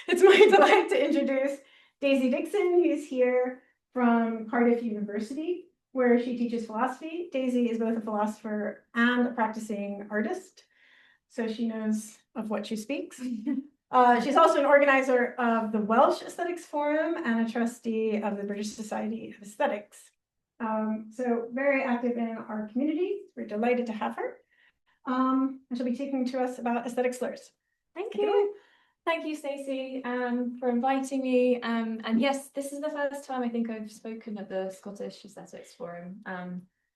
It's my delight to introduce Daisy Dixon, who's here from Cardiff University, where she teaches philosophy. Daisy is both a philosopher and a practicing artist, so she knows of what she speaks. She's also an organizer of the Welsh Aesthetics Forum and a trustee of the British Society of Aesthetics. So very active in our community. We're delighted to have her. And she'll be talking to us about aesthetic slurs. Thank you. Thank you, Stacey, for inviting me. And yes, this is the first time I think I've spoken at the Scottish Aesthetics Forum.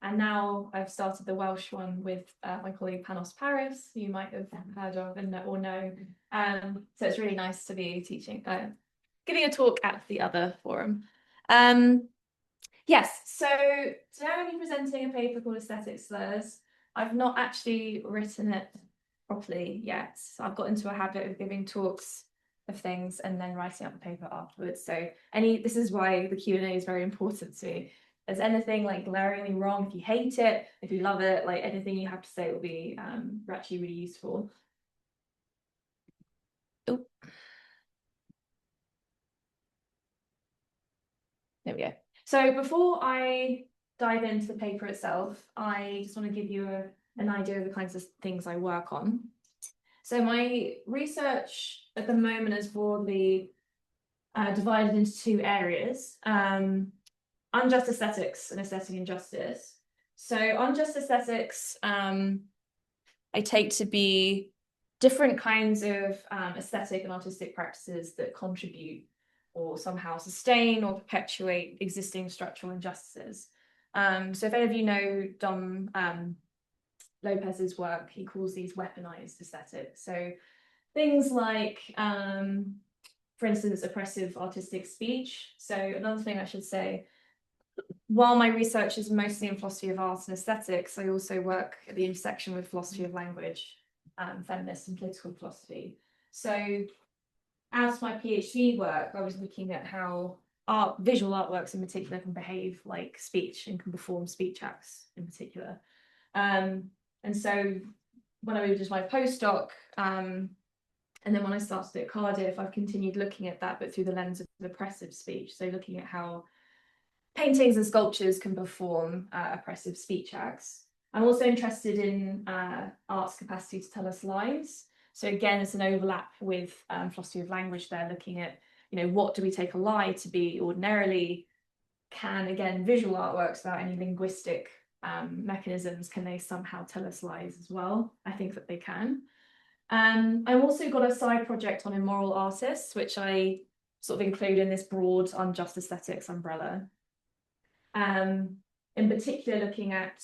And now I've started the Welsh one with my colleague Panos Paris, who you might have heard of or know. So it's really nice to be teaching, giving a talk at the other forum. Yes, so today I'm presenting a paper called Aesthetic Slurs. I've not actually written it properly yet. So I've got into a habit of giving talks of things and then writing up the paper afterwards. So this is why the Q&A is very important to me. If there's anything like glaringly wrong, if you hate it, if you love it, like anything you have to say will be actually really useful. Oh. There we go. So before I dive into the paper itself, I just want to give you an idea of the kinds of things I work on. So my research at the moment is broadly divided into two areas, unjust aesthetics and aesthetic injustice. So unjust aesthetics, I take to be different kinds of aesthetic and artistic practices that contribute or somehow sustain or perpetuate existing structural injustices. So if any of you know Dom Lopez's work, he calls these weaponized aesthetics. So things like, for instance, oppressive artistic speech. So another thing I should say, while my research is mostly in philosophy of art and aesthetics, I also work at the intersection with philosophy of language, feminist and political philosophy. So as my PhD work, I was looking at how visual artworks in particular can behave like speech and can perform speech acts in particular. And so when I moved into my postdoc, and then when I started at Cardiff, I've continued looking at that, but through the lens of oppressive speech. So looking at how paintings and sculptures can perform oppressive speech acts. I'm also interested in art's capacity to tell us lies. So again, it's an overlap with philosophy of language there, looking at, what do we take a lie to be ordinarily? Can, again, visual artworks without any linguistic mechanisms, can they somehow tell us lies as well? I think that they can. I've also got a side project on immoral artists, which I sort of include in this broad unjust aesthetics umbrella. In particular, looking at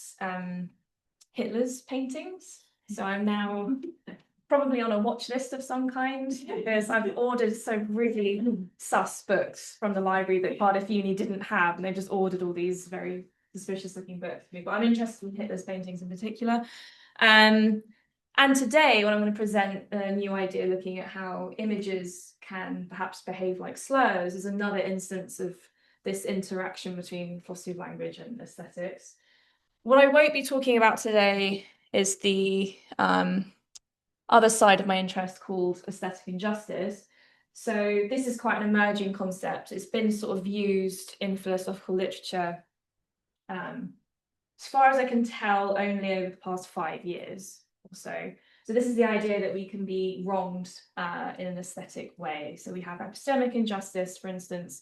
Hitler's paintings. So I'm now probably on a watch list of some kind, because I've ordered some really sus books from the library that Cardiff Uni didn't have, and they just ordered all these very suspicious looking books for me. But I'm interested in Hitler's paintings in particular. And today, when I'm going to present a new idea looking at how images can perhaps behave like slurs, is another instance of this interaction between philosophy of language and aesthetics. What I won't be talking about today is the other side of my interest called aesthetic injustice. So this is quite an emerging concept. It's been sort of used in philosophical literature, as far as I can tell, only over the past 5 years or so. So this is the idea that we can be wronged in an aesthetic way. So we have epistemic injustice, for instance.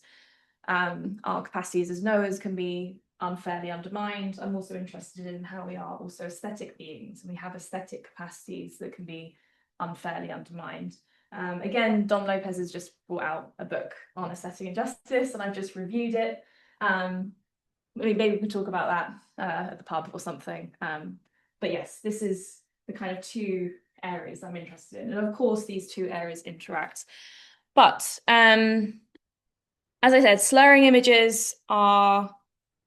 Our capacities as knowers can be unfairly undermined. I'm also interested in how we are also aesthetic beings, and we have aesthetic capacities that can be unfairly undermined. Again, Dom Lopez has just brought out a book on aesthetic injustice, and I've just reviewed it. Maybe we can talk about that at the pub or something. But yes, this is the kind of two areas I'm interested in. And of course, these two areas interact. But as I said, slurring images are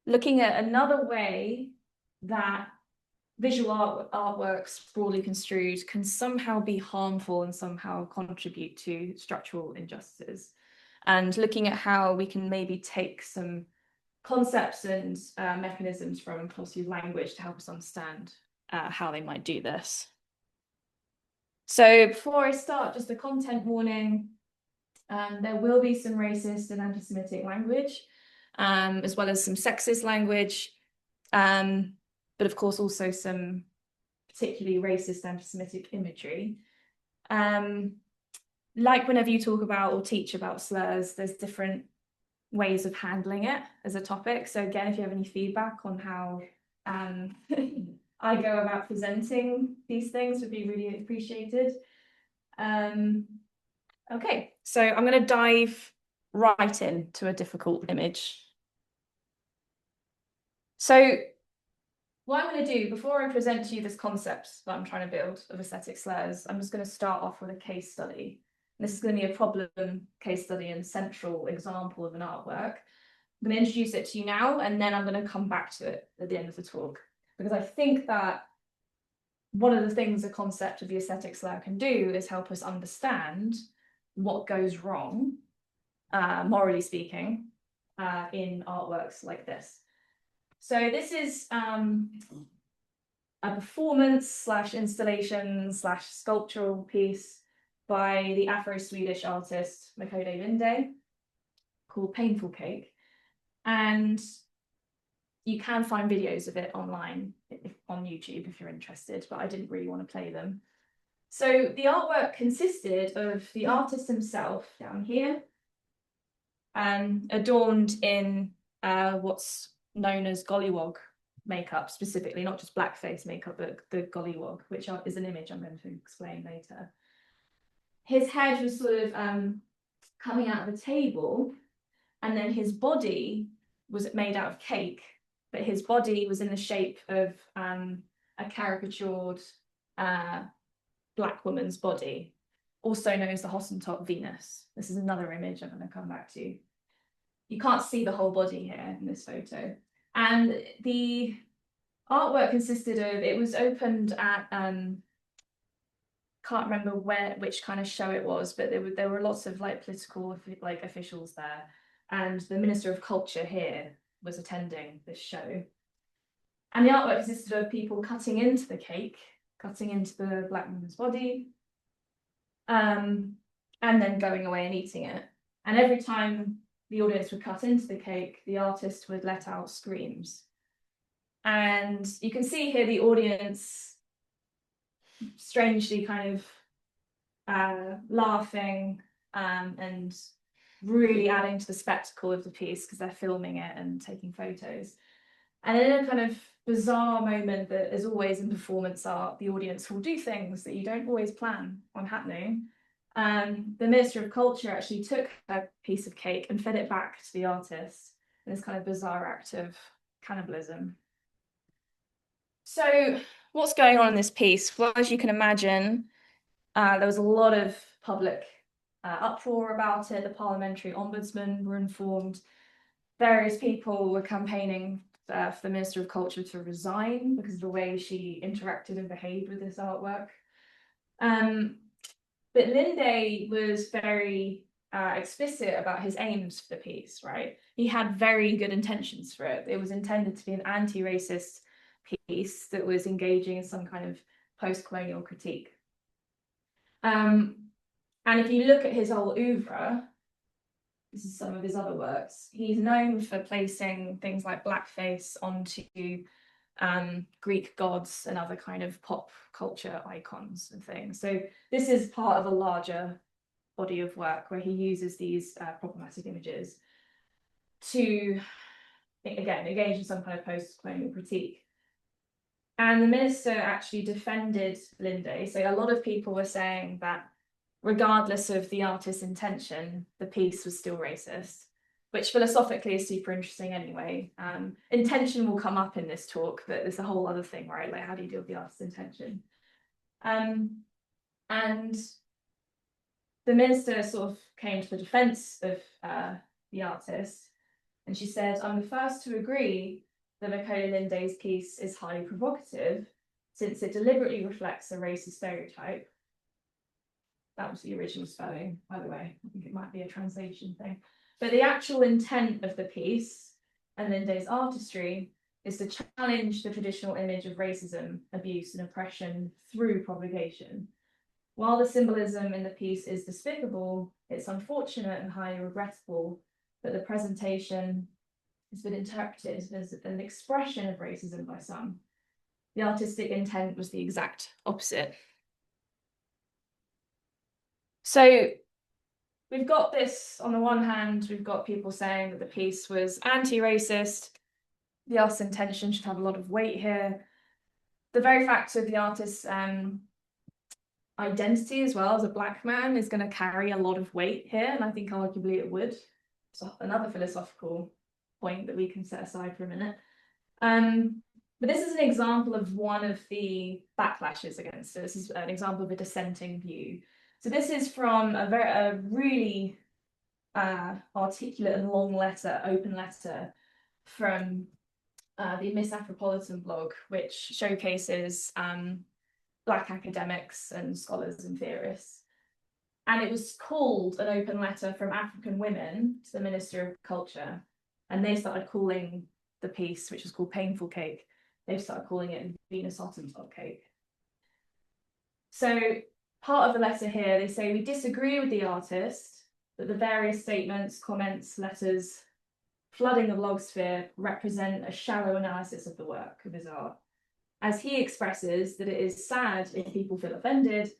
looking at another way that visual artworks, broadly construed, can somehow be harmful and somehow contribute to structural injustices. And looking at how we can maybe take some concepts and mechanisms from philosophy of language to help us understand how they might do this. So before I start, just a content warning. There will be some racist and anti-Semitic language, as well as some sexist language, but of course also some particularly racist anti-Semitic imagery. Like whenever you talk about or teach about slurs, there's different ways of handling it as a topic. So again, if you have any feedback on how I go about presenting these things, would be really appreciated. Okay, so I'm going to dive right into a difficult image. So what I'm going to do before I present to you this concept that I'm trying to build of aesthetic slurs, I'm just going to start off with a case study. This is going to be a problem case study and central example of an artwork. I'm going to introduce it to you now, and then I'm going to come back to it at the end of the talk, because I think that one of the things the concept of the aesthetic slur can do is help us understand what goes wrong, morally speaking, in artworks like this. So this is a performance / installation / sculptural piece by the Afro-Swedish artist Makode Linde called Painful Cake. And you can find videos of it online on YouTube if you're interested, but I didn't really want to play them. So the artwork consisted of the artist himself down here, adorned in what's known as gollywog makeup, specifically, not just blackface makeup, but the gollywog, which is an image I'm going to explain later. His head was sort of coming out of a table, and then his body was made out of cake, but his body was in the shape of a caricatured black woman's body, also known as the Hottentot Venus. This is another image I'm going to come back to. You can't see the whole body here in this photo. And the artwork consisted of, it was opened at, can't remember which kind of show it was, but there were lots of like political officials there. And the Minister of Culture here was attending this show. And the artwork consisted of people cutting into the cake, cutting into the black woman's body, and then going away and eating it. And every time the audience would cut into the cake, the artist would let out screams. And you can see here the audience strangely kind of laughing and really adding to the spectacle of the piece because they're filming it and taking photos. And in a kind of bizarre moment that is always in performance art, the audience will do things that you don't always plan on happening. The Minister of Culture actually took a piece of cake and fed it back to the artist in this kind of bizarre act of cannibalism. So what's going on in this piece? Well, as you can imagine, there was a lot of public uproar about it. The parliamentary ombudsman were informed. Various people were campaigning for the Minister of Culture to resign because of the way she interacted and behaved with this artwork. But Linde was very explicit about his aims for the piece, right? He had very good intentions for it. It was intended to be an anti-racist piece that was engaging in some kind of post-colonial critique. And if you look at his whole oeuvre, this is some of his other works, he's known for placing things like blackface onto Greek gods and other kind of pop culture icons and things. So this is part of a larger body of work where he uses these problematic images to, again, engage in some kind of post-colonial critique. And the minister actually defended Linde. So a lot of people were saying that regardless of the artist's intention, the piece was still racist, which philosophically is super interesting anyway. Intention will come up in this talk, but there's a whole other thing, right? Like, how do you deal with the artist's intention? And the minister sort of came to the defense of the artist, and she said, "I'm the first to agree that Makode Linde's piece is highly provocative, since it deliberately reflects a racist stereotype." That was the original spelling, by the way. I think it might be a translation thing. But the actual intent of the piece and Linde's artistry is to challenge the traditional image of racism, abuse, and oppression through propagation. While the symbolism in the piece is despicable, it's unfortunate and highly regrettable that the presentation has been interpreted as an expression of racism by some. The artistic intent was the exact opposite. So we've got this, on the one hand, we've got people saying that the piece was anti-racist. The artist's intention should have a lot of weight here. The very fact of the artist's identity as well as a Black man is going to carry a lot of weight here, and I think arguably it would. So another philosophical point that we can set aside for a minute. But this is an example of one of the backlashes against it. This is an example of a dissenting view. So this is from a really articulate and long letter, open letter from the Miss Afropolitan blog, which showcases Black academics and scholars and theorists. And it was called an open letter from African women to the Minister of Culture. And they started calling the piece, which was called Painful Cake, they've started calling it Venus Hottentot Cake. So part of the letter here, they say, we disagree with the artist that the various statements, comments, letters, flooding the blogosphere represent a shallow analysis of the work of his art. As he expresses that it is sad if people feel offended,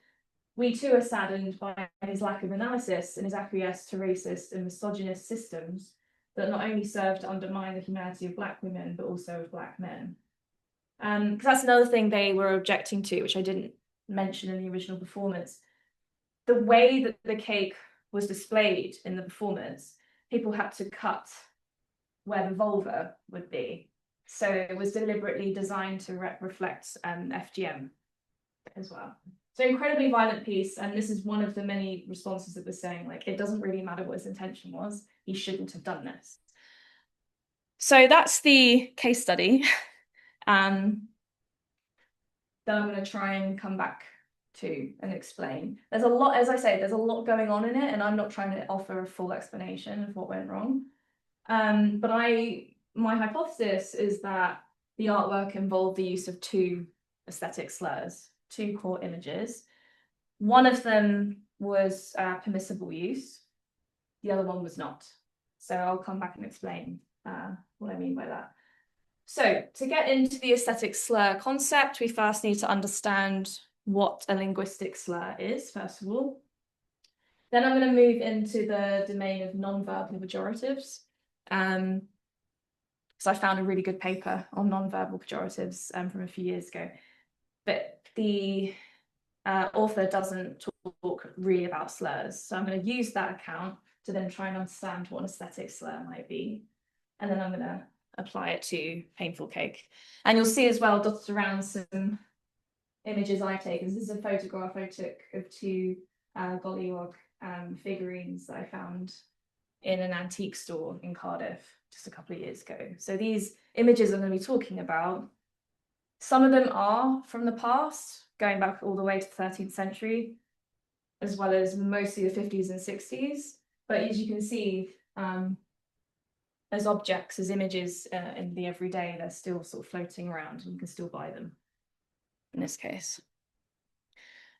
we too are saddened by his lack of analysis and his acquiesce to racist and misogynist systems that not only serve to undermine the humanity of Black women, but also of Black men. Because that's another thing they were objecting to, which I didn't mention in the original performance. The way that the cake was displayed in the performance, people had to cut where the vulva would be. So it was deliberately designed to reflect FGM as well. So incredibly violent piece, and this is one of the many responses that was saying, like, it doesn't really matter what his intention was, he shouldn't have done this. So that's the case study. That I'm going to try and come back to and explain. There's a lot, as I say, there's a lot going on in it, and I'm not trying to offer a full explanation of what went wrong. But my hypothesis is that the artwork involved the use of two aesthetic slurs, two core images. One of them was permissible use, the other one was not. So I'll come back and explain what I mean by that. So to get into the aesthetic slur concept, we first need to understand what a linguistic slur is, first of all. Then I'm going to move into the domain of non-verbal pejoratives. Because I found a really good paper on non-verbal pejoratives from a few years ago. But the author doesn't talk really about slurs. So I'm going to use that account to then try and understand what an aesthetic slur might be. And then I'm going to apply it to Painful Cake. And you'll see as well dotted around some images I take. This is a photograph I took of two gollywog figurines that I found in an antique store in Cardiff just a couple of years ago. So these images I'm going to be talking about, some of them are from the past, going back all the way to the 13th century, as well as mostly the 50s and 60s. But as you can see, as objects, as images in the everyday, they're still sort of floating around and you can still buy them in this case.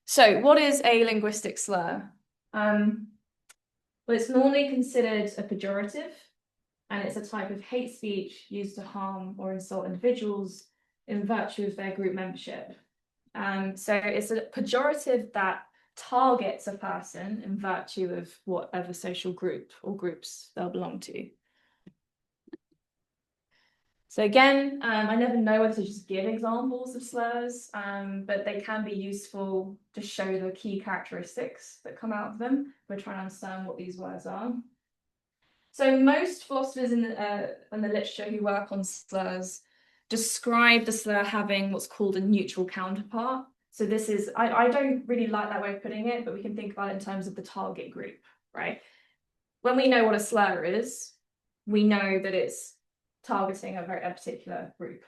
So what is a linguistic slur? Well, it's normally considered a pejorative, and it's a type of hate speech used to harm or insult individuals in virtue of their group membership. So it's a pejorative that targets a person in virtue of whatever social group or groups they'll belong to. So again, I never know whether to just give examples of slurs, but they can be useful to show the key characteristics that come out of them. We're trying to understand what these words are. So most philosophers in the literature who work on slurs describe the slur having what's called a neutral counterpart. So this is, I don't really like that way of putting it, but we can think about it in terms of the target group, right? When we know what a slur is, we know that it's targeting a particular group.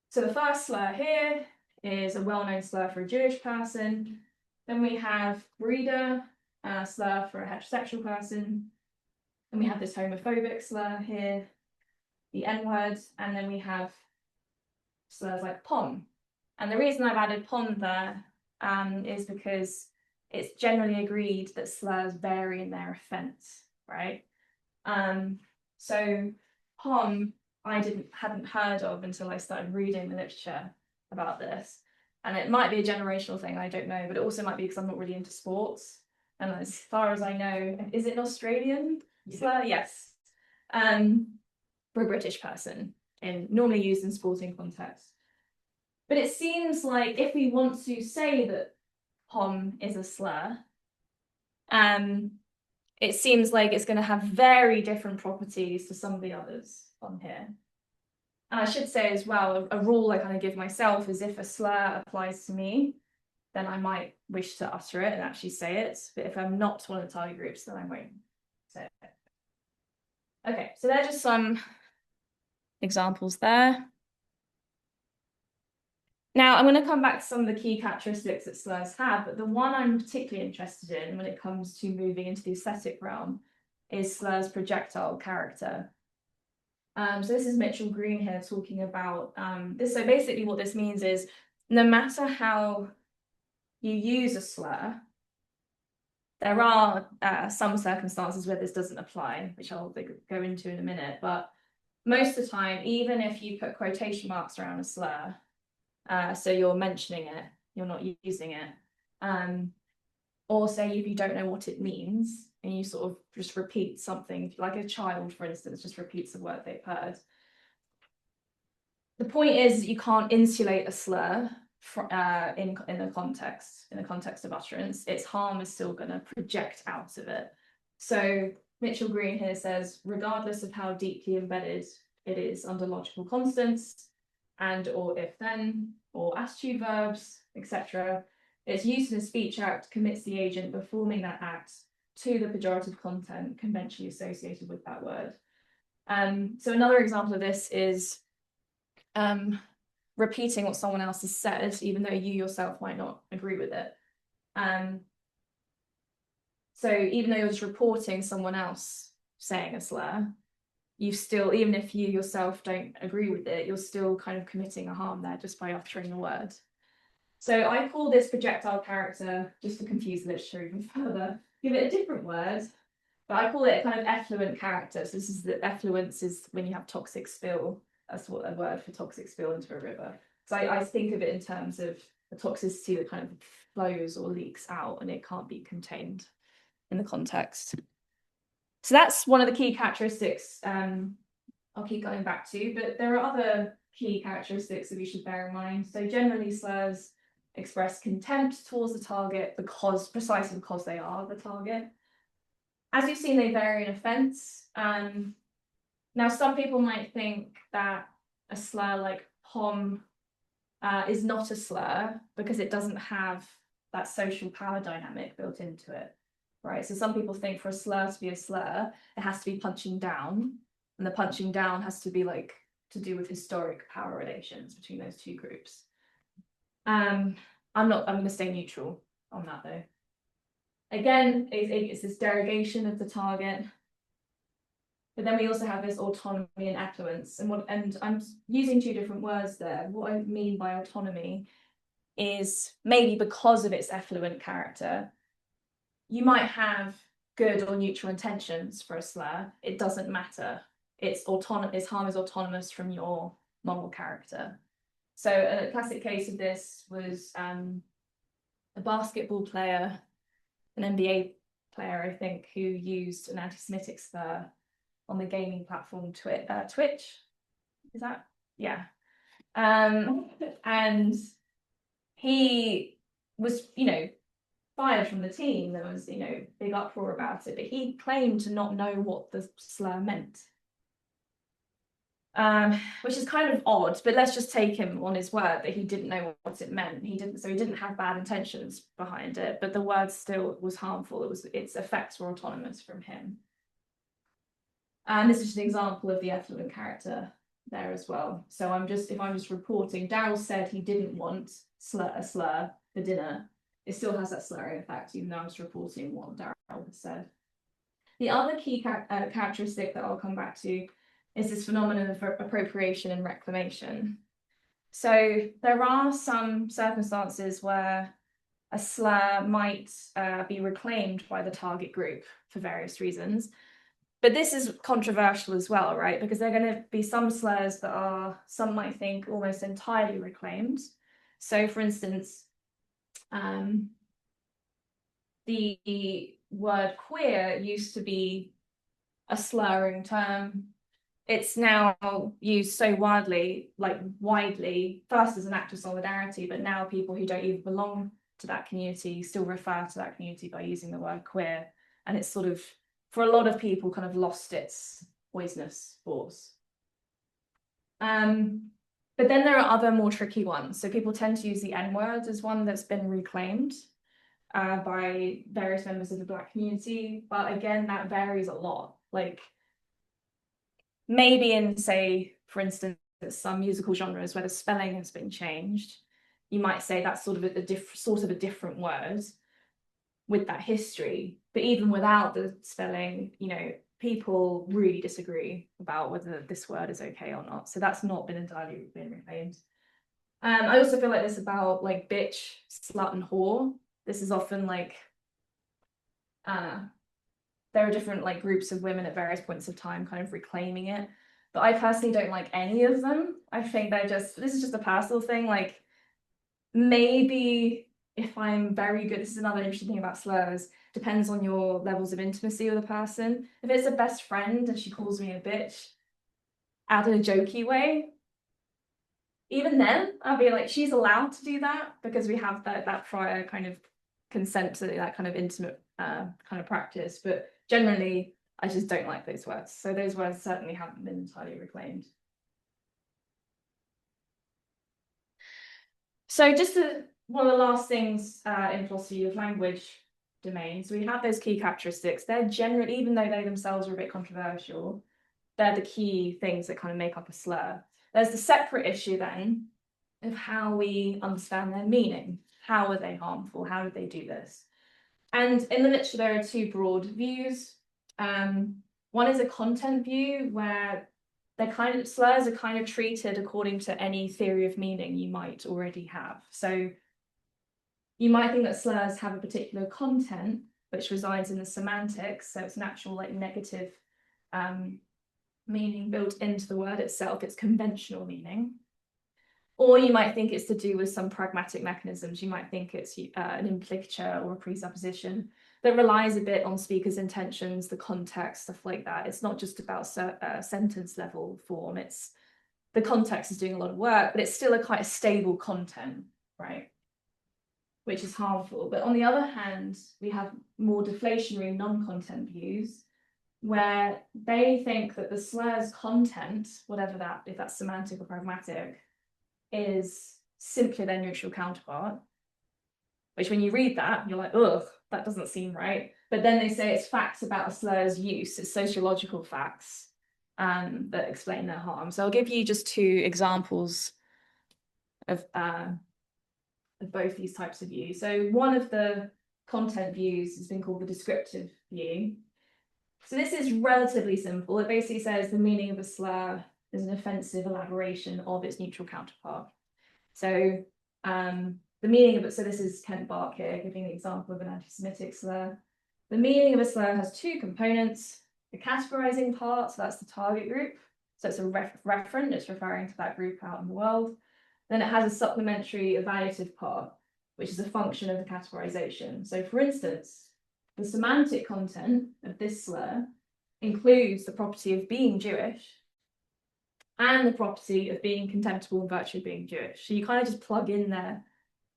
So the first slur here is a well-known slur for a Jewish person. Then we have breeder, a slur for a heterosexual person. And we have this homophobic slur here, the N-word, and then we have slurs like pom. And the reason I've added pom there is because it's generally agreed that slurs vary in their offence, right? So POM I hadn't heard of until I started reading the literature about this. And it might be a generational thing, I don't know, but it also might be because I'm not really into sports. And as far as I know, is it an Australian slur? Yes. For a British person, and normally used in sporting contexts. But it seems like if we want to say that POM is a slur, it seems like it's going to have very different properties to some of the others on here. And I should say as well, a rule I kind of give myself is if a slur applies to me, then I might wish to utter it and actually say it. But if I'm not one of the target groups, then I won't say it. Okay, so they're just some examples there. Now, I'm going to come back to some of the key characteristics that slurs have, but the one I'm particularly interested in when it comes to moving into the aesthetic realm is slurs' projectile character. So this is Mitchell Green here talking about this. So basically what this means is no matter how you use a slur, there are some circumstances where this doesn't apply, which I'll go into in a minute, but most of the time, even if you put quotation marks around a slur, so you're mentioning it, you're not using it. Or say if you don't know what it means and you sort of just repeat something, like a child, for instance, just repeats a word they've heard. The point is you can't insulate a slur in a context of utterance. Its harm is still going to project out of it. So Mitchell Green here says, regardless of how deeply embedded it is under logical constants, and or if then, or attitude verbs, etc. Its use in a speech act commits the agent performing that act to the pejorative content conventionally associated with that word. So another example of this is repeating what someone else has said, even though you yourself might not agree with it. So even though you're just reporting someone else saying a slur, you still, even if you yourself don't agree with it, you're still kind of committing a harm there just by uttering the word. So I call this projectile character, just to confuse the literature even further, give it a different word, but I call it kind of effluent character. So this is the effluence is when you have toxic spill. That's what a word for toxic spill into a river. So I think of it in terms of the toxicity that kind of flows or leaks out and it can't be contained in the context. So that's one of the key characteristics I'll keep going back to, but there are other key characteristics that we should bear in mind. So generally slurs express contempt towards the target precisely because they are the target. As you've seen, they vary in offence. Now, some people might think that a slur like POM is not a slur because it doesn't have that social power dynamic built into it. Right, so some people think for a slur to be a slur, it has to be punching down, and the punching down has to be like to do with historic power relations between those two groups. I'm going to stay neutral on that though. Again, it's this derogation of the target, but then we also have this autonomy and effluence, and I'm using two different words there. What I mean by autonomy is maybe because of its effluent character. You might have good or neutral intentions for a slur. It doesn't matter. Its harm is autonomous from your moral character. So a classic case of this was a basketball player, an NBA player, I think, who used an antisemitic slur on the gaming platform Twitch. Is that? Yeah. And he was, fired from the team. There was, big uproar about it, but he claimed to not know what the slur meant. Which is kind of odd, but let's just take him on his word that he didn't know what it meant. He didn't have bad intentions behind it, but the word still was harmful. Its effects were autonomous from him. And this is an example of the effluent character there as well. So if I'm just reporting, Daryl said he didn't want a slur for dinner. It still has that slurring effect, even though I'm just reporting what Daryl has said. The other key characteristic that I'll come back to is this phenomenon of appropriation and reclamation. So there are some circumstances where a slur might be reclaimed by the target group for various reasons. But this is controversial as well, right? Because there are going to be some slurs that are, some might think, almost entirely reclaimed. So, for instance, the word queer used to be a slurring term. It's now used so widely, first as an act of solidarity, but now people who don't even belong to that community still refer to that community by using the word queer. And it's sort of, for a lot of people, kind of lost its poisonous force. But then there are other more tricky ones. So people tend to use the N-word as one that's been reclaimed by various members of the Black community. But again, that varies a lot. Like maybe in, say, for instance, some musical genres where the spelling has been changed, you might say that's sort of a different word with that history. But even without the spelling, you know, people really disagree about whether this word is okay or not. So that's not been entirely been reclaimed. I also feel like this about like bitch, slut, and whore. This is often like there are different like groups of women at various points of time kind of reclaiming it. But I personally don't like any of them. I think this is just a personal thing. Like maybe if I'm very good, this is another interesting thing about slurs, depends on your levels of intimacy with a person. If it's a best friend and she calls me a bitch out in a jokey way, even then I'll be like, she's allowed to do that because we have that prior kind of consent to that kind of intimate kind of practice. But generally, I just don't like those words. So those words certainly haven't been entirely reclaimed. So just one of the last things in philosophy of language domains, we have those key characteristics. They're generally, even though they themselves are a bit controversial, they're the key things that kind of make up a slur. There's the separate issue then of how we understand their meaning. How are they harmful? How did they do this? And in the literature, there are two broad views. One is a content view where slurs are kind of treated according to any theory of meaning you might already have. So you might think that slurs have a particular content which resides in the semantics, so it's an actual like negative meaning built into the word itself, its conventional meaning. Or you might think it's to do with some pragmatic mechanisms. You might think it's an implicature or a presupposition that relies a bit on speaker's intentions, the context, stuff like that. It's not just about sentence level form. It's the context is doing a lot of work, but it's still quite a stable content, right? Which is harmful. But on the other hand, we have more deflationary non-content views where they think that the slur's content, whatever that, if that's semantic or pragmatic, is simply their neutral counterpart, which when you read that, you're like, ugh, that doesn't seem right. But then they say it's facts about a slur's use, it's sociological facts that explain their harm. So I'll give you just two examples of both these types of views. So one of the content views has been called the descriptive view. So this is relatively simple. It basically says the meaning of a slur is an offensive elaboration of its neutral counterpart. So the meaning of it, so this is Kent Bark here, giving an example of an antisemitic slur. The meaning of a slur has two components, the categorizing part, so that's the target group. So it's a referent, it's referring to that group out in the world. Then it has a supplementary evaluative part, which is a function of the categorization. So for instance, the semantic content of this slur includes the property of being Jewish and the property of being contemptible in virtue of being Jewish. So you kind of just plug in there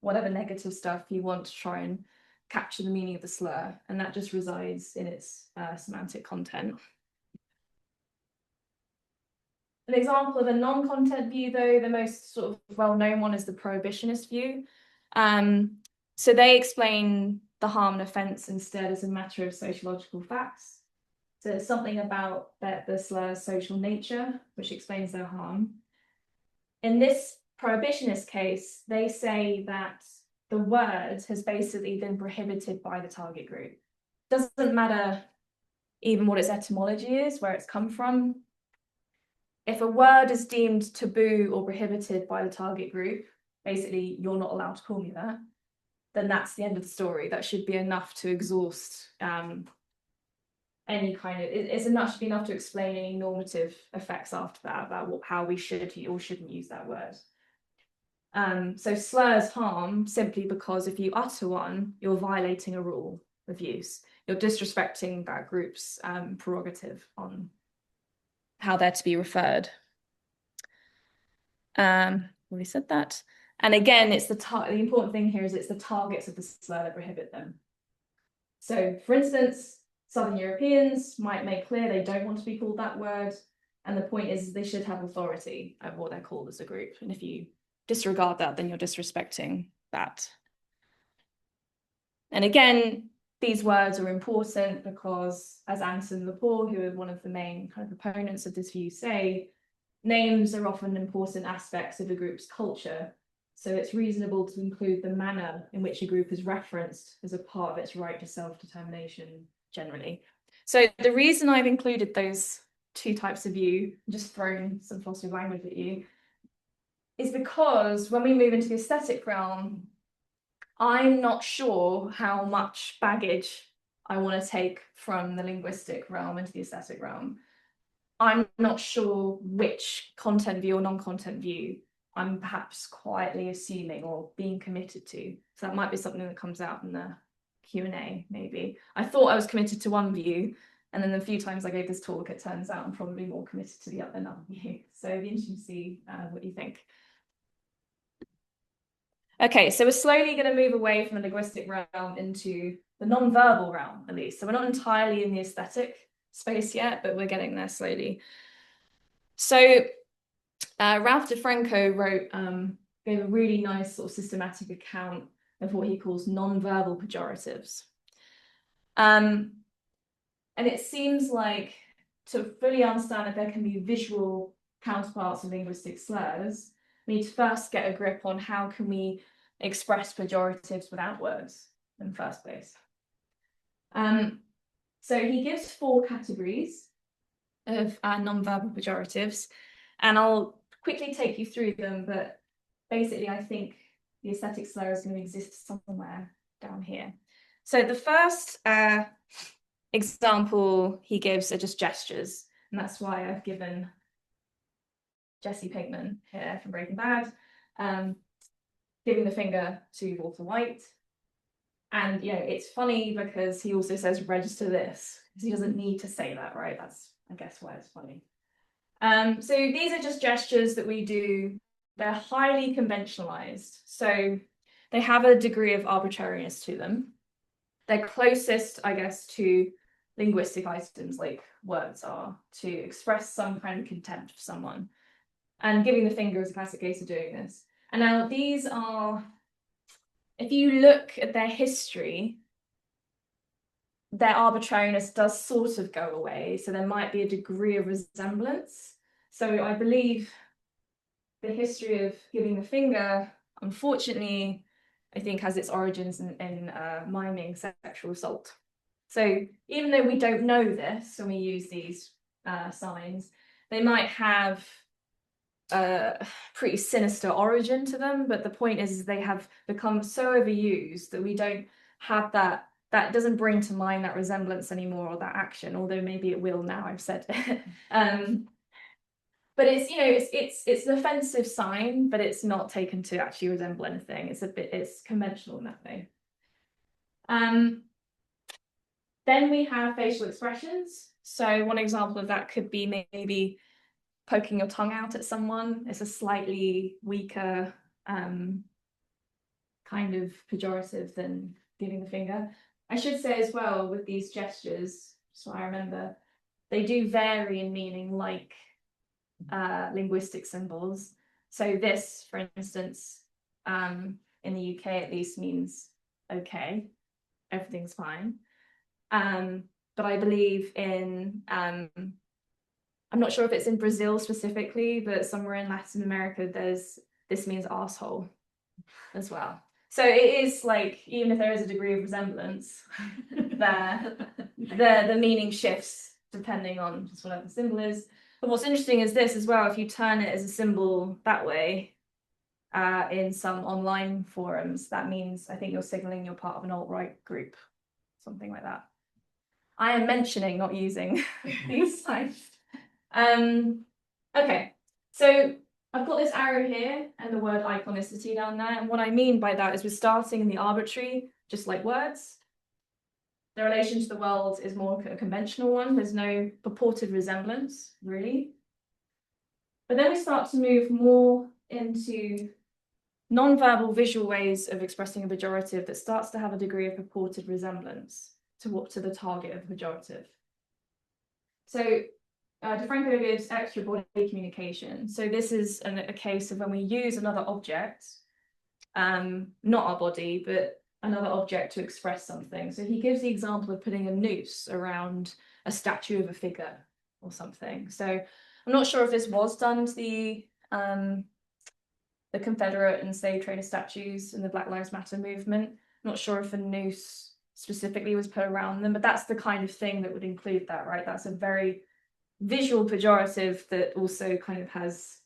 whatever negative stuff you want to try and capture the meaning of the slur, and that just resides in its semantic content. An example of a non-content view, though, the most sort of well-known one is the prohibitionist view. So they explain the harm and offence instead as a matter of sociological facts. So it's something about the slur's social nature, which explains their harm. In this prohibitionist case, they say that the word has basically been prohibited by the target group. Doesn't matter even what its etymology is, where it's come from. If a word is deemed taboo or prohibited by the target group, basically you're not allowed to call me that. then that's the end of the story. That should be enough to exhaust any kind of, should be enough to explain any normative effects after that about how we should or shouldn't use that word. So slurs harm simply because if you utter one, you're violating a rule of use. You're disrespecting that group's prerogative on how they're to be referred. Already said that. And again, it's the important thing here is it's the targets of the slur that prohibit them. So, for instance, Southern Europeans might make clear they don't want to be called that word, and the point is they should have authority over what they're called as a group. And if you disregard that, then you're disrespecting that. And again, these words are important because, as Anderson and Lepore, who are one of the main kind of proponents of this view, say, names are often important aspects of a group's culture. So it's reasonable to include the manner in which a group is referenced as a part of its right to self-determination generally. So the reason I've included those two types of view, just throwing some philosophy of language at you, is because when we move into the aesthetic realm, I'm not sure how much baggage I want to take from the linguistic realm into the aesthetic realm. I'm not sure which content view or non-content view I'm perhaps quietly assuming or being committed to. So that might be something that comes out in the Q&A, maybe. I thought I was committed to one view, and then the few times I gave this talk, it turns out I'm probably more committed to the other view. So it'd be interesting to see what you think. Okay, so we're slowly going to move away from the linguistic realm into the non-verbal realm, at least. So we're not entirely in the aesthetic space yet, but we're getting there slowly. So Ralph DeFranco gave a really nice sort of systematic account of what he calls non-verbal pejoratives. And it seems like to fully understand that there can be visual counterparts of linguistic slurs, we need to first get a grip on how can we express pejoratives without words in the first place. So he gives 4 categories of non-verbal pejoratives, and I'll quickly take you through them, but basically I think the aesthetic slur is going to exist somewhere down here. So the first example he gives are just gestures, and that's why I've given Jesse Pinkman here from Breaking Bad giving the finger to Walter White. And it's funny because he also says register this, because he doesn't need to say that, right? That's, I guess, why it's funny. So these are just gestures that we do. They're highly conventionalized, so they have a degree of arbitrariness to them. They're closest, I guess, to linguistic items like words are, to express some kind of contempt for someone. And giving the finger is a classic case of doing this. And now these are, if you look at their history, their arbitrariness does sort of go away. So there might be a degree of resemblance. So I believe the history of giving the finger, unfortunately, I think has its origins in miming sexual assault. So even though we don't know this when we use these signs, they might have a pretty sinister origin to them, but the point is they have become so overused that we don't have that doesn't bring to mind that resemblance anymore or that action, although maybe it will now I've said it. But it's an offensive sign, but it's not taken to actually resemble anything. It's conventional in that way. Then we have facial expressions. So one example of that could be maybe poking your tongue out at someone. It's a slightly weaker kind of pejorative than giving the finger. I should say as well with these gestures, so I remember, they do vary in meaning like linguistic symbols. So this, for instance, in the UK at least means okay, everything's fine. But I believe in I'm not sure if it's in Brazil specifically, but somewhere in Latin America, this means asshole as well. So it is like, even if there is a degree of resemblance, the meaning shifts depending on just whatever the symbol is. But what's interesting is this as well, if you turn it as a symbol that way, in some online forums, that means I think you're signaling you're part of an alt-right group, something like that. I am mentioning, not using these signs. Okay, so I've got this arrow here and the word iconicity down there. And what I mean by that is we're starting in the arbitrary, just like words. The relation to the world is more a conventional one. There's no purported resemblance, really. But then we start to move more into non-verbal visual ways of expressing a pejorative that starts to have a degree of purported resemblance to the target of the pejorative. So DeFranco gives extra body communication. So this is a case of when we use another object, not our body, but another object to express something. So he gives the example of putting a noose around a statue of a figure or something. So I'm not sure if this was done to the Confederate and slave trader statues in the Black Lives Matter movement. I'm not sure if a noose specifically was put around them, but that's the kind of thing that would include that, right? That's a very visual pejorative that also kind of has,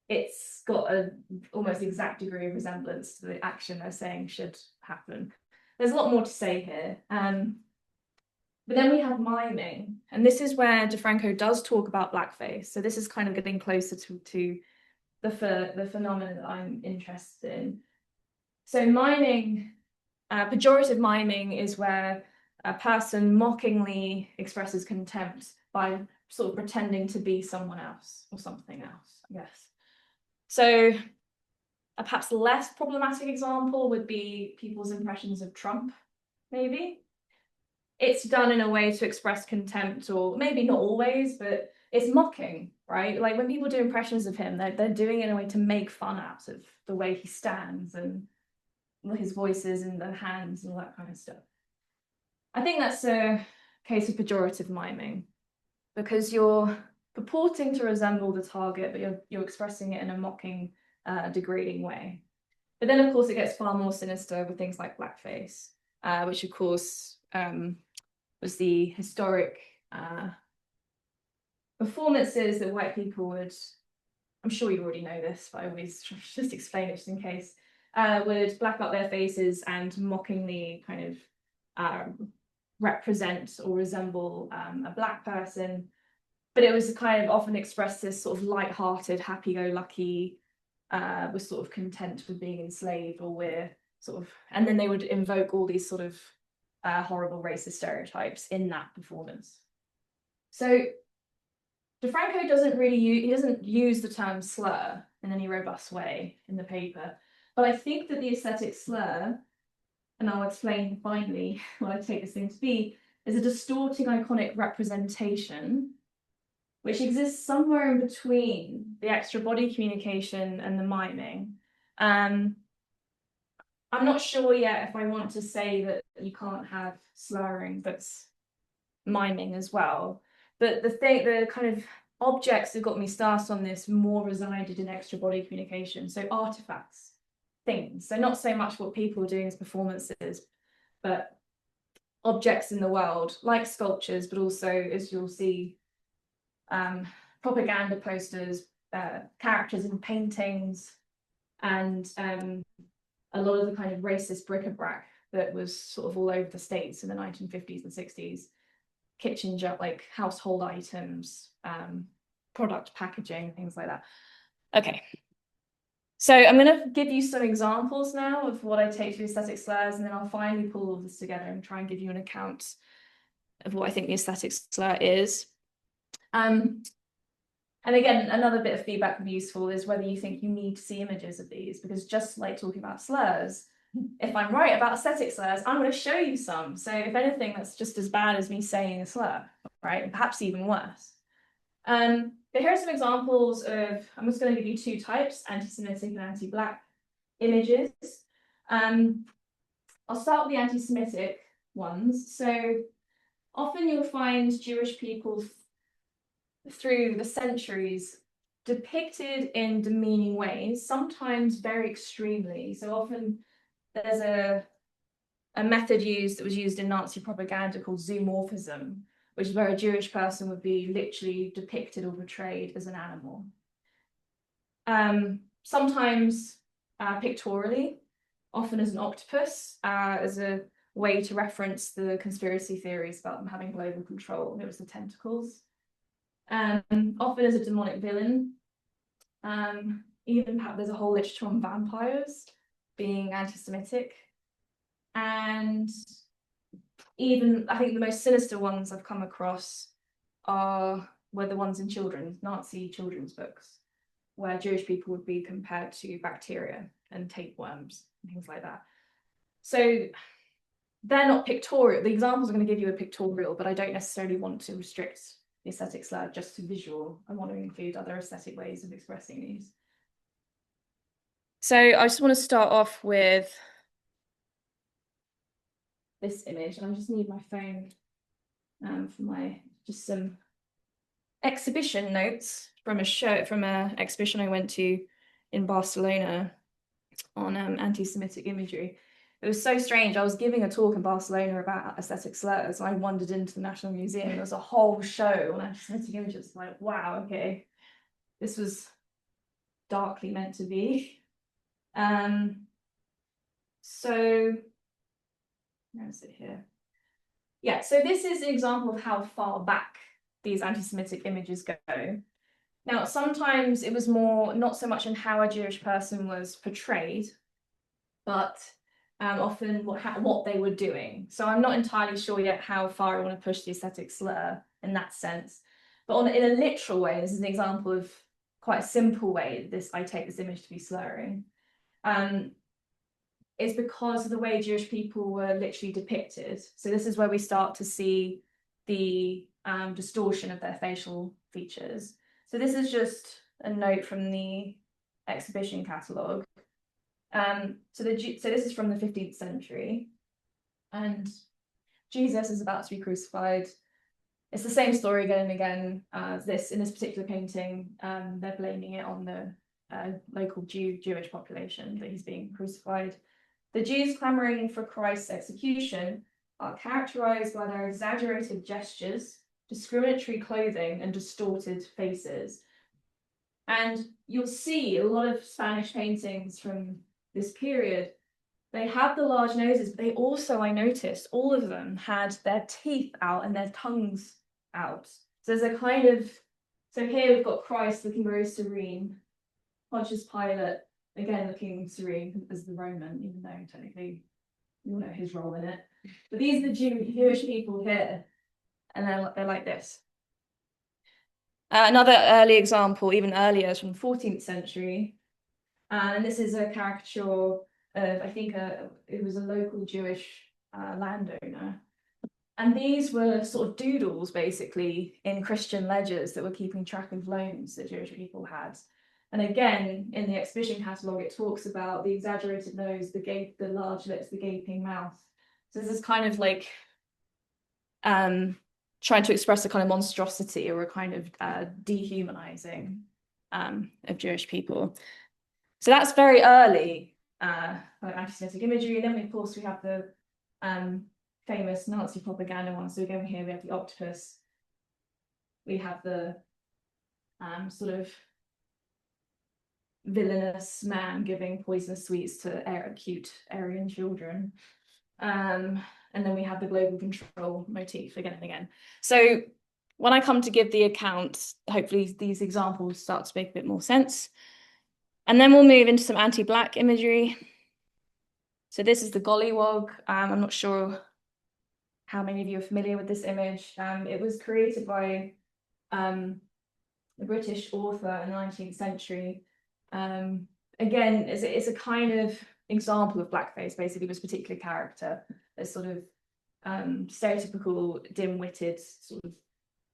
it's got an almost exact degree of resemblance to the action they're saying should happen. There's a lot more to say here. But then we have miming, and this is where DeFranco does talk about blackface. So this is kind of getting closer to the phenomenon that I'm interested in. So miming, pejorative miming is where a person mockingly expresses contempt by sort of pretending to be someone else or something else, I guess. So a perhaps less problematic example would be people's impressions of Trump, maybe. It's done in a way to express contempt, or maybe not always, but it's mocking, right? Like when people do impressions of him, they're doing it in a way to make fun out of the way he stands and his voices and the hands and all that kind of stuff. I think that's a case of pejorative miming, because you're purporting to resemble the target, but you're expressing it in a mocking, degrading way. But then, of course, it gets far more sinister with things like blackface, which, of course, was the historic performances that white people would, I'm sure you already know this, but I always just explain it just in case, would black up their faces and mockingly kind of represent or resemble a black person. But it was kind of often expressed as sort of light-hearted, happy-go-lucky, was sort of content with being enslaved, or we're sort of, and then they would invoke all these sort of horrible racist stereotypes in that performance. So DeFranco doesn't use the term slur in any robust way in the paper, but I think that the aesthetic slur, and I'll explain finally what I take this thing to be, is a distorting iconic representation which exists somewhere in between the extra body communication and the miming. I'm not sure yet if I want to say that you can't have slurring that's miming as well. But the kind of objects that got me started on this more resided in extra body communication. So artifacts, things. So not so much what people are doing as performances, but objects in the world, like sculptures, but also, as you'll see, propaganda posters, characters in paintings, and a lot of the kind of racist bric-a-brac that was sort of all over the States in the 1950s and 60s, kitchen, like household items, product packaging, things like that. Okay, so I'm going to give you some examples now of what I take to be aesthetic slurs, and then I'll finally pull all of this together and try and give you an account of what I think the aesthetic slur is. And again, another bit of feedback would be useful is whether you think you need to see images of these, because just like talking about slurs, if I'm right about aesthetic slurs, I'm going to show you some. So if anything, that's just as bad as me saying a slur, right? Perhaps even worse. But here are some examples of, I'm just going to give you two types, anti-Semitic and anti-Black images. I'll start with the anti-Semitic ones. So often you'll find Jewish people through the centuries depicted in demeaning ways, sometimes very extremely. So often there's a method that was used in Nazi propaganda called zoomorphism, which is where a Jewish person would be literally depicted or portrayed as an animal. sometimes pictorially, often as an octopus, as a way to reference the conspiracy theories about them having global control. It was the tentacles. Often as a demonic villain. Even there's a whole literature on vampires being anti-Semitic. And even, I think the most sinister ones I've come across were the ones in Nazi children's books, where Jewish people would be compared to bacteria and tapeworms and things like that. So they're not pictorial. The examples I'm going to give you are pictorial, but I don't necessarily want to restrict the aesthetic slur just to visual. I want to include other aesthetic ways of expressing these. So I just want to start off with this image. I just need my phone for just some exhibition notes from an exhibition I went to in Barcelona on anti-Semitic imagery. It was so strange. I was giving a talk in Barcelona about aesthetic slurs. I wandered into the National Museum. There was a whole show on anti-Semitic images. Like, wow, okay, this was darkly meant to be. So where is it here? Yeah, so this is an example of how far back these anti-Semitic images go. Now, sometimes it was not so much in how a Jewish person was portrayed, but often what they were doing. So I'm not entirely sure yet how far I want to push the aesthetic slur in that sense. But in a literal way, this is an example of quite a simple way I take this image to be slurring. It's because of the way Jewish people were literally depicted. So this is where we start to see the distortion of their facial features. So this is just a note from the exhibition catalogue. So this is from the 15th century, and Jesus is about to be crucified. It's the same story again and again. In this particular painting, they're blaming it on the local Jewish population that he's being crucified. The Jews clamoring for Christ's execution are characterized by their exaggerated gestures, discriminatory clothing, and distorted faces. And you'll see a lot of Spanish paintings from this period. They have the large noses, but they also, I noticed, all of them had their teeth out and their tongues out. So there's a kind of, so here we've got Christ looking very serene, Pontius Pilate, again looking serene as the Roman, even though technically you all know his role in it. But these are the Jewish people here, and they're like this. Another early example, even earlier, is from the 14th century. And this is a caricature of, I think, it was a local Jewish landowner. And these were sort of doodles, basically, in Christian ledgers that were keeping track of loans that Jewish people had. And again, in the exhibition catalogue, it talks about the exaggerated nose, the large lips, the gaping mouth. So this is kind of like trying to express a kind of monstrosity or a kind of dehumanizing of Jewish people. So that's very early anti-Semitic imagery. And then, of course, we have the famous Nazi propaganda one. So again, here we have the octopus. We have the sort of villainous man giving poisonous sweets to cute Aryan children. And then we have the global control motif again and again. So when I come to give the account, hopefully these examples start to make a bit more sense. And then we'll move into some anti-Black imagery. So this is the gollywog. I'm not sure how many of you are familiar with this image. It was created by a British author in the 19th century. Again, it's a kind of example of blackface, basically, this particular character, a sort of stereotypical, dim-witted, sort of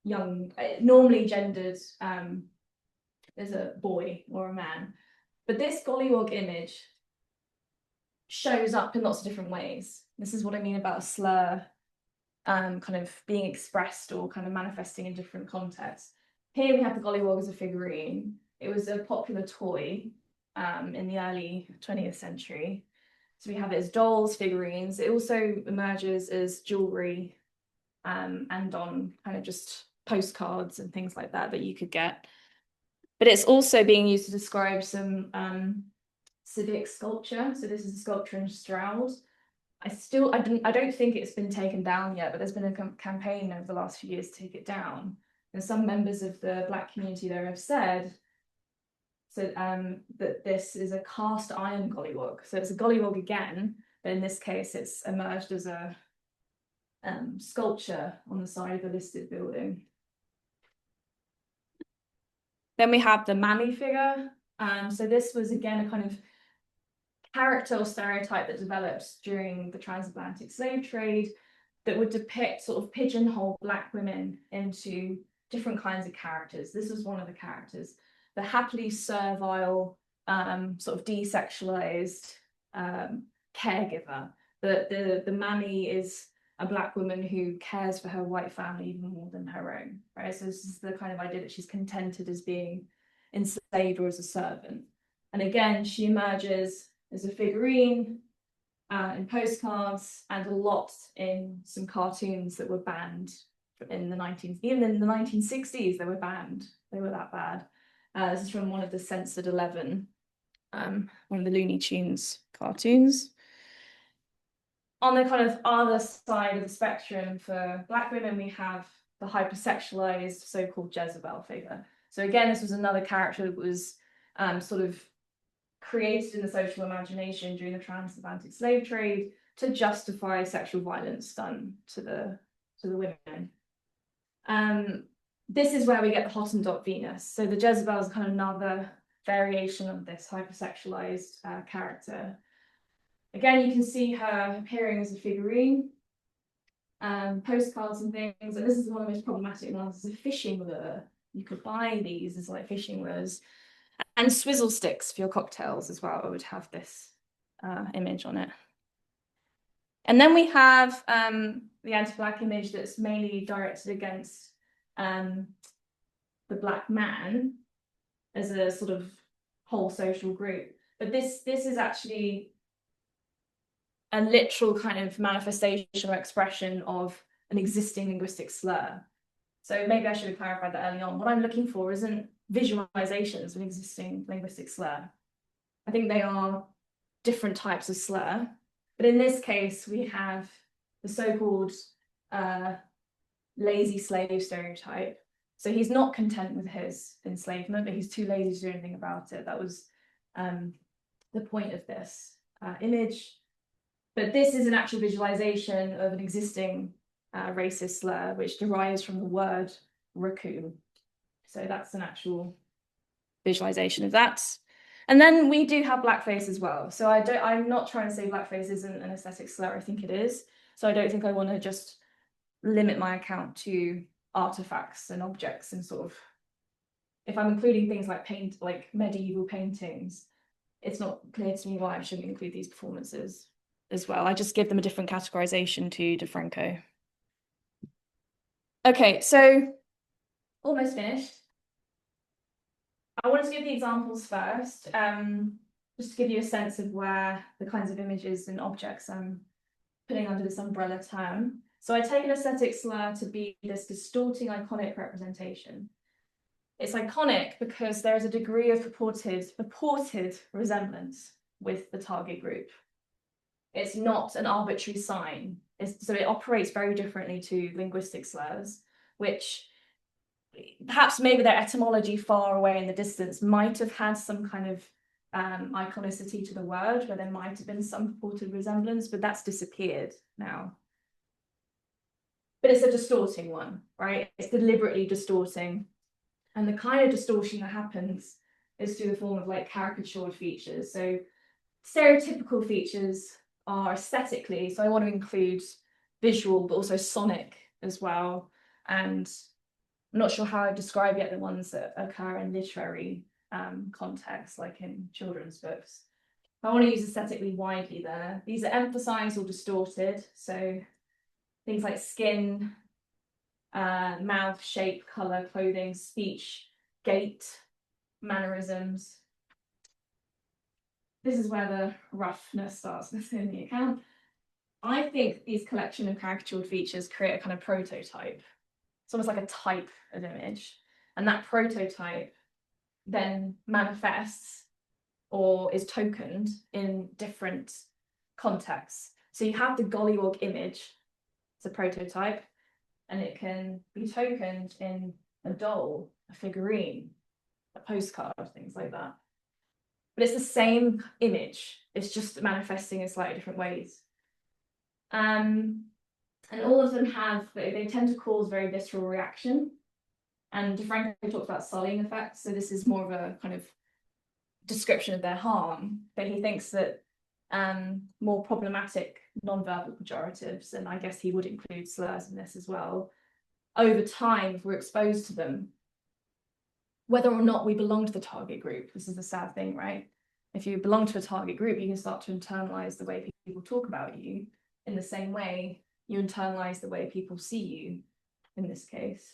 young, normally gendered as a boy or a man. But this gollywog image shows up in lots of different ways. This is what I mean about a slur kind of being expressed or kind of manifesting in different contexts. Here we have the gollywog as a figurine. It was a popular toy in the early 20th century. So we have it as dolls, figurines. It also emerges as jewelry and on kind of just postcards and things like that you could get. but it's also being used to describe some civic sculpture. So this is a sculpture in Stroud. I don't think it's been taken down yet, but there's been a campaign over the last few years to take it down. And some members of the Black community there have said that this is a cast iron gollywog. So it's a gollywog again, but in this case, it's emerged as a sculpture on the side of a listed building. Then we have the mammy figure. So this was again a kind of character or stereotype that developed during the transatlantic slave trade that would depict sort of pigeonhole Black women into different kinds of characters. This was one of the characters, the happily servile, sort of desexualized caregiver. The mammy is a Black woman who cares for her white family even more than her own, right? So this is the kind of idea that she's contented as being enslaved or as a servant. And again, she emerges as a figurine in postcards and a lot in some cartoons that were banned in the even in the 1960s, they were banned. They were that bad. This is from one of the Censored 11, one of the Looney Tunes cartoons. On the kind of other side of the spectrum for Black women, we have the hypersexualized so-called Jezebel figure. So again, this was another character that was sort of created in the social imagination during the transatlantic slave trade to justify sexual violence done to the women. This is where we get the Hottentot Venus. So the Jezebel is kind of another variation of this hypersexualized character. Again, you can see her appearing as a figurine, postcards and things. And this is one of the most problematic ones, is a fishing lure. You could buy these as like fishing lures. And swizzle sticks for your cocktails as well. It would have this image on it. And then we have the anti-Black image that's mainly directed against the Black man as a sort of whole social group. But this is actually a literal kind of manifestation or expression of an existing linguistic slur. So maybe I should have clarified that early on. What I'm looking for isn't visualizations of an existing linguistic slur. I think they are different types of slur. But in this case, we have the so-called lazy slave stereotype. So he's not content with his enslavement, but he's too lazy to do anything about it. That was the point of this image. But this is an actual visualization of an existing racist slur, which derives from the word raccoon. So that's an actual visualization of that. And then we do have blackface as well. So I'm not trying to say blackface isn't an aesthetic slur. I think it is. So I don't think I want to just limit my account to artifacts and objects and sort of, if I'm including things like medieval paintings, it's not clear to me why I shouldn't include these performances as well. I just give them a different categorization to DeFranco. Okay, so almost finished. I wanted to give the examples first, just to give you a sense of where the kinds of images and objects I'm putting under this umbrella term. So I take an aesthetic slur to be this distorting iconic representation. It's iconic because there is a degree of purported resemblance with the target group. It's not an arbitrary sign. So it operates very differently to linguistic slurs, which perhaps maybe their etymology far away in the distance might have had some kind of iconicity to the word, where there might have been some purported resemblance, but that's disappeared now. But it's a distorting one, right? It's deliberately distorting. And the kind of distortion that happens is through the form of like caricatured features. So stereotypical features are aesthetically, so I want to include visual, but also sonic as well. And I'm not sure how I describe yet the ones that occur in literary contexts, like in children's books. I want to use aesthetically widely there. These are emphasized or distorted. So things like skin, mouth, shape, color, clothing, speech, gait, mannerisms. This is where the roughness starts within the account. I think these collection of caricatured features create a kind of prototype. It's almost like a type of image. And that prototype then manifests or is tokened in different contexts. So you have the gollywog image, it's a prototype, and it can be tokened in a doll, a figurine, a postcard, things like that. But it's the same image, it's just manifesting in slightly different ways. And all of them have, they tend to cause very visceral reaction. And DeFranco talks about sullying effects. So this is more of a kind of description of their harm, but he thinks that more problematic non-verbal pejoratives, and I guess he would include slurs in this as well, over time, if we're exposed to them, whether or not we belong to the target group, this is the sad thing, right? If you belong to a target group, you can start to internalize the way people talk about you in the same way you internalize the way people see you in this case.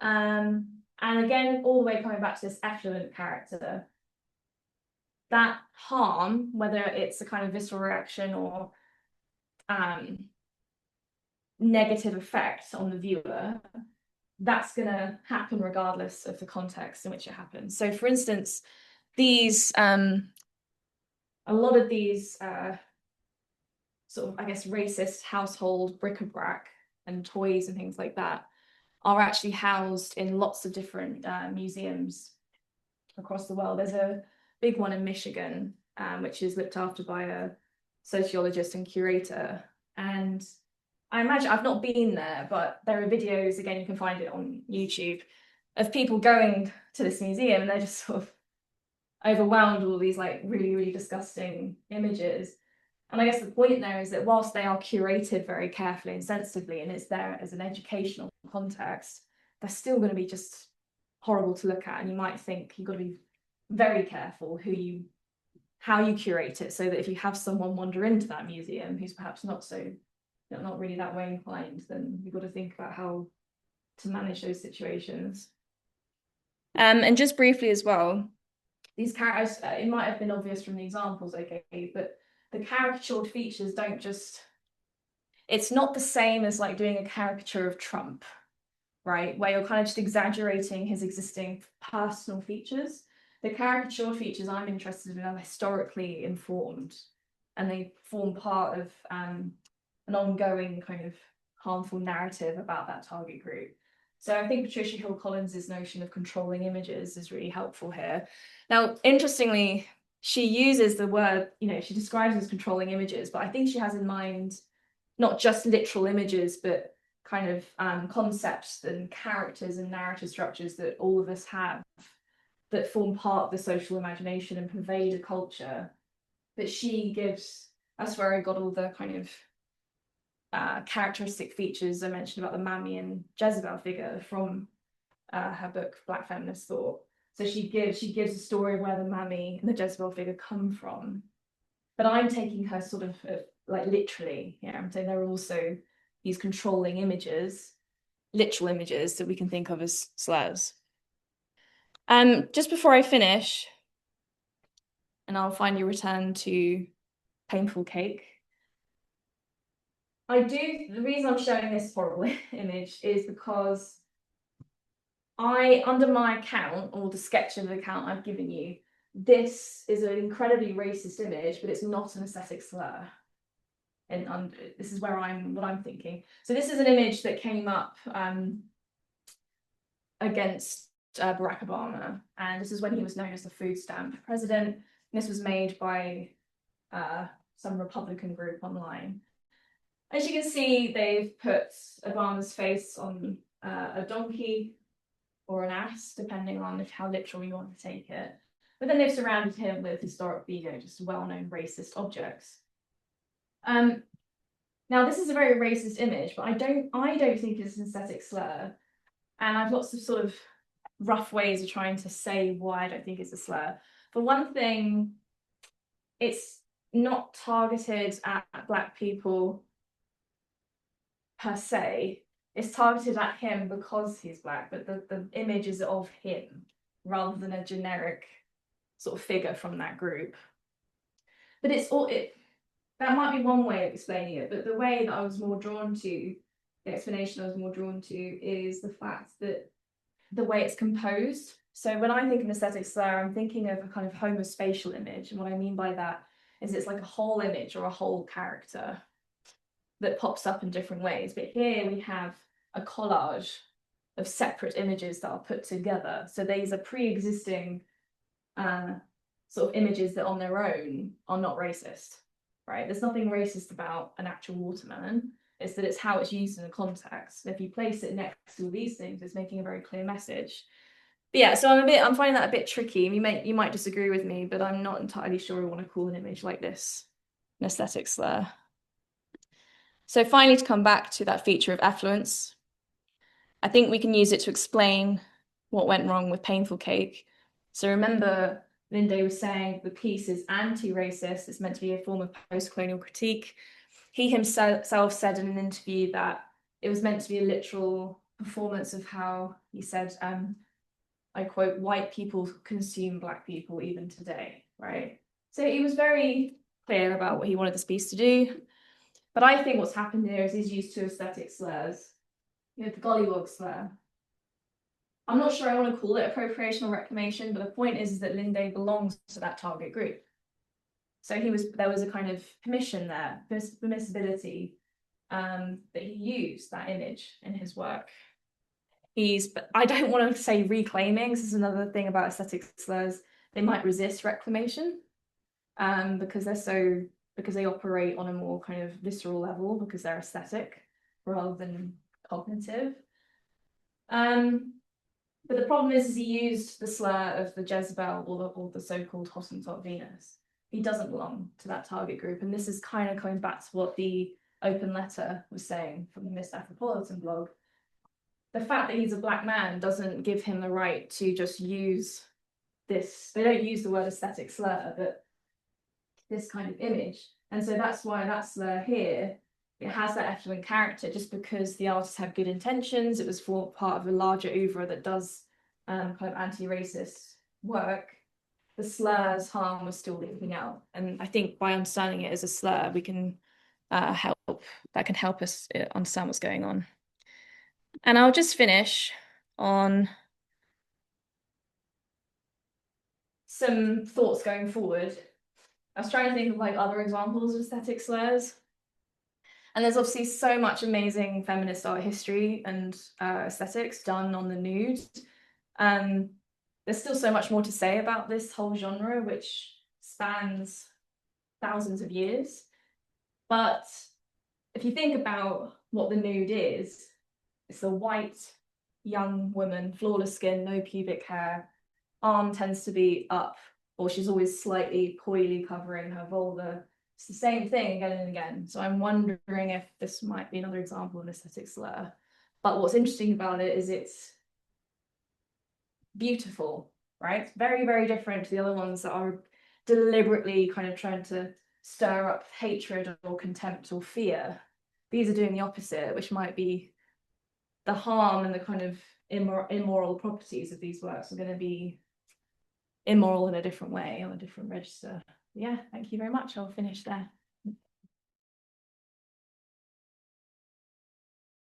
And again, all the way coming back to this effluent character, that harm, whether it's a kind of visceral reaction or negative effect on the viewer, that's going to happen regardless of the context in which it happens. So for instance, these, a lot of these sort of, I guess, racist household bric-a-brac and toys and things like that are actually housed in lots of different museums across the world. There's a big one in Michigan, which is looked after by a sociologist and curator. And I imagine, I've not been there, but there are videos, again, you can find it on YouTube, of people going to this museum and they're just sort of overwhelmed with all these like really, really disgusting images. And I guess the point there is that whilst they are curated very carefully and sensitively, and it's there as an educational context, they're still going to be just horrible to look at. And you might think you've got to be very careful how you curate it, so that if you have someone wander into that museum who's perhaps not really that way inclined, then you've got to think about how to manage those situations. And just briefly as well, these characters, it might have been obvious from the examples I gave, but the caricatured features don't just, it's not the same as like doing a caricature of Trump, right? Where you're kind of just exaggerating his existing personal features. The caricatured features I'm interested in are historically informed, and they form part of an ongoing kind of harmful narrative about that target group. So I think Patricia Hill Collins' notion of controlling images is really helpful here. Now, interestingly, she uses the word, she describes it as controlling images, but I think she has in mind not just literal images, but kind of concepts and characters and narrative structures that all of us have that form part of the social imagination and pervade a culture. But she gives, that's where I got all the kind of characteristic features I mentioned about the Mammy and Jezebel figure from her book, Black Feminist Thought. So she gives a story of where the Mammy and the Jezebel figure come from. But I'm taking her sort of like literally, I'm saying there are also these controlling images, literal images that we can think of as slurs. Just before I finish, and I'll finally return to Painful Cake, the reason I'm showing this horrible image is because under my account, or the sketch of the account I've given you, this is an incredibly racist image, but it's not an aesthetic slur. And this is what I'm thinking. So this is an image that came up against Barack Obama, and this is when he was known as the food stamp president. And this was made by some Republican group online. As you can see, they've put Obama's face on a donkey or an ass, depending on how literal you want to take it. But then they've surrounded him with historically, just well-known racist objects. Now, this is a very racist image, but I don't think it's an aesthetic slur. And I have lots of sort of rough ways of trying to say why I don't think it's a slur. For one thing, it's not targeted at Black people per se. It's targeted at him because he's Black, but the image is of him rather than a generic sort of figure from that group. But that might be one way of explaining it, but the way that I was more drawn to, the explanation I was more drawn to, is the fact that the way it's composed. So when I think of aesthetic slur, I'm thinking of a kind of homospatial image. And what I mean by that is it's like a whole image or a whole character that pops up in different ways. But here we have a collage of separate images that are put together. So these are pre-existing sort of images that on their own are not racist, right? There's nothing racist about an actual watermelon. It's that it's how it's used in a context. And if you place it next to all these things, it's making a very clear message. But yeah, so I'm finding that a bit tricky. You might disagree with me, but I'm not entirely sure I want to call an image like this an aesthetic slur. So finally, to come back to that feature of effluence, I think we can use it to explain what went wrong with Painful Cake. So remember, Linde was saying the piece is anti-racist. It's meant to be a form of post-colonial critique. He himself said in an interview that it was meant to be a literal performance of how, he said, I quote, white people consume black people even today, right? So he was very clear about what he wanted this piece to do. But I think what's happened here is he's used two aesthetic slurs. You know, the gollywog slur. I'm not sure I want to call it appropriation or reclamation, but the point is that Linde belongs to that target group. So there was a kind of permission there, permissibility, that he used that image in his work. I don't want to say reclaiming. This is another thing about aesthetic slurs. They might resist reclamation, because they operate on a more kind of visceral level because they're aesthetic rather than cognitive. But the problem is he used the slur of the Jezebel or the so-called Hottentot Venus. He doesn't belong to that target group, and this is kind of coming back to what the open letter was saying from the Miss Afropolitan blog. The fact that he's a black man doesn't give him the right to just use this. They don't use the word aesthetic slur, but this kind of image. And so that's why that slur here, it has that effluent character, just because the artist had good intentions. It was for part of a larger oeuvre that does kind of anti-racist work. The slur's harm was still leaking out. And I think by understanding it as a slur, we can help us understand what's going on. And I'll just finish on some thoughts going forward. I was trying to think of like other examples of aesthetic slurs. And there's obviously so much amazing feminist art history and aesthetics done on the nude. There's still so much more to say about this whole genre, which spans thousands of years. But if you think about what the nude is, it's a white, young woman, flawless skin, no pubic hair. Arm tends to be up, or she's always slightly coyly covering her vulva. It's the same thing again and again. So I'm wondering if this might be another example of an aesthetic slur. But what's interesting about it is it's beautiful, right? Very, very different to the other ones that are deliberately kind of trying to stir up hatred or contempt or fear. These are doing the opposite, which might be the harm and the kind of immoral properties of these works are going to be immoral in a different way, on a different register. Yeah, thank you very much. I'll finish there.